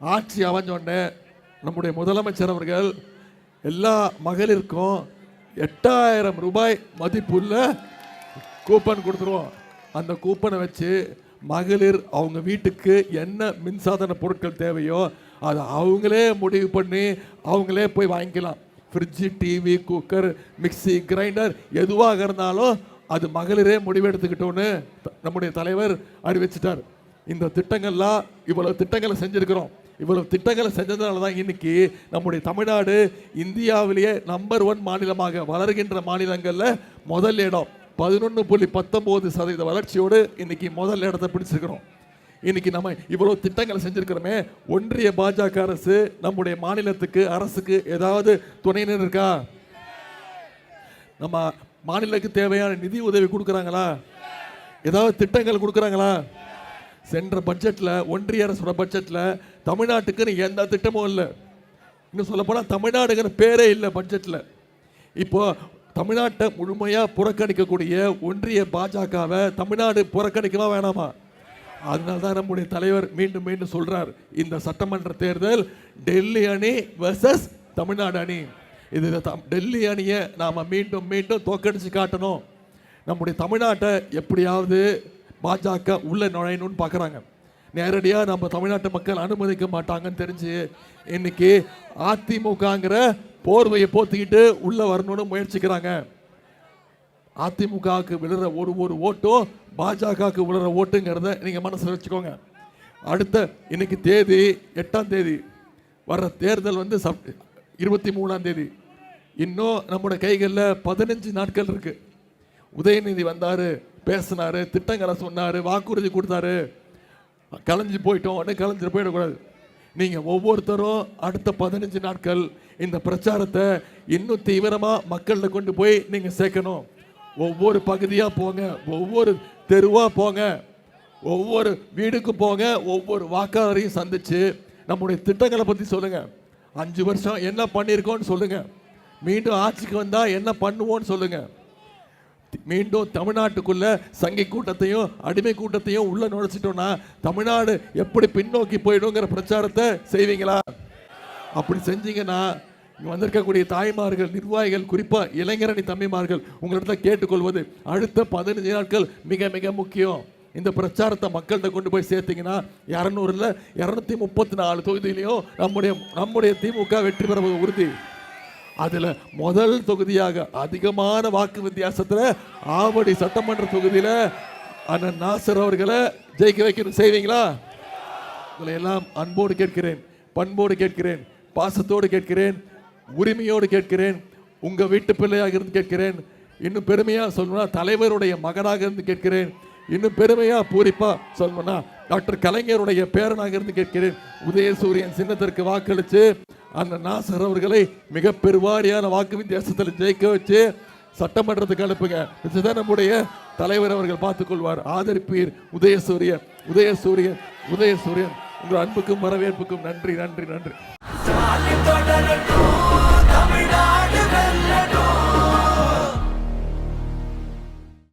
ஆட்சி அமைஞ்சோடனே நம்முடைய முதலமைச்சர் அவர்கள் எல்லா மகளிருக்கும் 8000 ரூபாய் மதிப்புள்ள கூப்பன் கொடுத்துருவோம். அந்த கூப்பனை வச்சு மகளிர் அவங்க வீட்டுக்கு என்ன மின்சாதன பொருட்கள் தேவையோ அதை அவங்களே முடிவு பண்ணி அவங்களே போய் வாங்கிக்கலாம். Fridge, TV, cooker, mixie, grinder எதுவாக இருந்தாலும் அது மகளிரே முடிவெடுத்துக்கிட்டோன்னு நம்முடைய தலைவர் அறிவிச்சிட்டார். இந்த திட்டங்கள்லாம் இவ்வளவு திட்டங்களை செஞ்சிருக்கிறோம். இவ்வளவு திட்டங்களை செஞ்சதுனால தான் இன்னைக்கு நம்முடைய தமிழ்நாடு இந்தியாவிலேயே நம்பர் 1 மாநிலமாக வளர்கின்ற மாநிலங்களில் முதல் இடம் 11.19% வளர்ச்சியோடு இன்னைக்கு முதல் இடத்தை பிடிச்சிருக்கிறோம். இன்னைக்கு நம்ம இவ்வளவு திட்டங்களை செஞ்சிருக்கிறோமே, ஒன்றிய பாஜக அரசு நம்முடைய மாநிலத்துக்கு அரசுக்கு ஏதாவது துணையினர் இருக்கா? நம்ம மாநிலத்துக்கு தேவையான நிதி உதவி கொடுக்குறாங்களா? ஏதாவது திட்டங்கள் கொடுக்குறாங்களா? சென்ற பட்ஜெட்டில் ஒன்றிய அரசோட பட்ஜெட்டில் தமிழ்நாட்டுக்குன்னு எந்த திட்டமும் இல்லை. இன்னும் சொல்ல போனால் தமிழ்நாடுங்கிற பேரே இல்லை பட்ஜெட்டில். இப்போ தமிழ்நாட்டை முழுமையாக புறக்கணிக்கக்கூடிய ஒன்றிய பாஜகவை தமிழ்நாடு புறக்கணிக்கவா வேணாமா? அதனால தான் நம்முடைய தலைவர் மீண்டும் மீண்டும் சொல்றார், இந்த சட்டமன்ற தேர்தல் டெல்லி அணி வெர்சஸ் தமிழ்நாடு அணி. இது டெல்லி அணியை நாம் மீண்டும் மீண்டும் தோக்கடிச்சு காட்டணும். நம்முடைய தமிழ்நாட்டை எப்படியாவது பாஜக உள்ள நுழையணும்னு பார்க்குறாங்க. நேரடியாக நம்ம தமிழ்நாட்டு மக்கள் அனுமதிக்க மாட்டாங்கன்னு தெரிஞ்சு இன்னைக்கு அதிமுகங்கிற போர்வையை போத்திக்கிட்டு உள்ள வரணும்னு முயற்சிக்கிறாங்க. அதிமுகவுக்கு விழுற ஒரு ஓட்டும் பாஜகவுக்கு விழுற ஓட்டுங்கிறத நீங்கள் மனசில் வச்சுக்கோங்க. அடுத்த இன்னைக்கு தேதி 8ஆம் தேதி, வர்ற தேர்தல் வந்து 23ஆம் தேதி. இன்னும் நம்முடைய கைகளில் 15 நாட்கள் இருக்கு. உதயநிதி வந்தார், பேசினார், திட்டங்களை சொன்னார், வாக்குறுதி கொடுத்தாரு. கலைஞ்சு போயிட்டோம், உடனே கலைஞ்சிட்டு போயிடக்கூடாது. நீங்கள் ஒவ்வொருத்தரும் அடுத்த 15 நாட்கள் இந்த பிரச்சாரத்தை இன்னும் தீவிரமாக மக்களில் கொண்டு போய் நீங்கள் சேர்க்கணும். ஒவ்வொரு பகுதியாக போங்க, ஒவ்வொரு தெருவாக போங்க, ஒவ்வொரு வீடுக்கு போங்க, ஒவ்வொரு வாக்காளரையும் சந்திச்சு நம்முடைய திட்டங்களை பற்றி சொல்லுங்கள். 5 வருஷம் என்ன பண்ணியிருக்கோன்னு சொல்லுங்கள். மீண்டும் ஆட்சிக்கு வந்தால் என்ன பண்ணுவோன்னு சொல்லுங்கள். மீண்டும் தமிழ்நாட்டுக்குள்ள சங்கி கூட்டத்தையும் அடிமை கூட்டத்தையும் உள்ள நுழைச்சிட்டோம்னா தமிழ்நாடு எப்படி பின்னோக்கி போயிடுங்கிற பிரச்சாரத்தை செய்வீங்களா? அப்படி செஞ்சீங்கன்னா இங்கே வந்திருக்கக்கூடிய தாய்மார்கள், நிர்வாகிகள், குறிப்பாக இளைஞரணி தம்பிமார்கள் உங்களிடத்துல கேட்டுக்கொள்வது, அடுத்த 15 நாட்கள் மிக மிக முக்கியம். இந்த பிரச்சாரத்தை மக்கள்கிட்ட கொண்டு போய் சேர்த்தீங்கன்னா 200 234 தொகுதியிலையும் நம்முடைய திமுக வெற்றி பெற உறுதி. அதில் முதல் தொகுதியாக அதிகமான வாக்கு வித்தியாசத்தில் ஆவடி சட்டமன்ற தொகுதியில் அண்ணன் நாசர் அவர்களை ஜெயிக்க வைக்கணும். செய்வீங்களா? உங்களை எல்லாம் அன்போடு கேட்கிறேன், பண்போடு கேட்கிறேன், பாசத்தோடு கேட்கிறேன், உரிமையோடு கேட்கிறேன், உங்கள் வீட்டு பிள்ளையாக இருந்து கேட்கிறேன். இன்னும் பெருமையாக சொல்லணும்னா தலைவருடைய மகனாக இருந்து கேட்கிறேன். இன்னும் பெருமையாக பூரிப்பாக சொல்லணும்னா டாக்டர் கலைஞருடைய பேரனாக இருந்து கேட்கிறேன். உதயசூரியன் சின்னத்திற்கு வாக்களித்து அந்த நாசர் அவர்களை மிக பெருவாரியான வாக்கு வித்தியாசத்தில் ஜெயிக்க வச்சு சட்டமன்றத்துக்கு அனுப்புங்க. இதுதான் நம்முடைய தலைவர் அவர்கள் பார்த்துக்கொள்வார். ஆதரிப்பீர். உதயசூரியன், உதயசூரியன், உதயசூரியன். உங்கள் அன்புக்கும் வரவேற்புக்கும் நன்றி, நன்றி, நன்றி.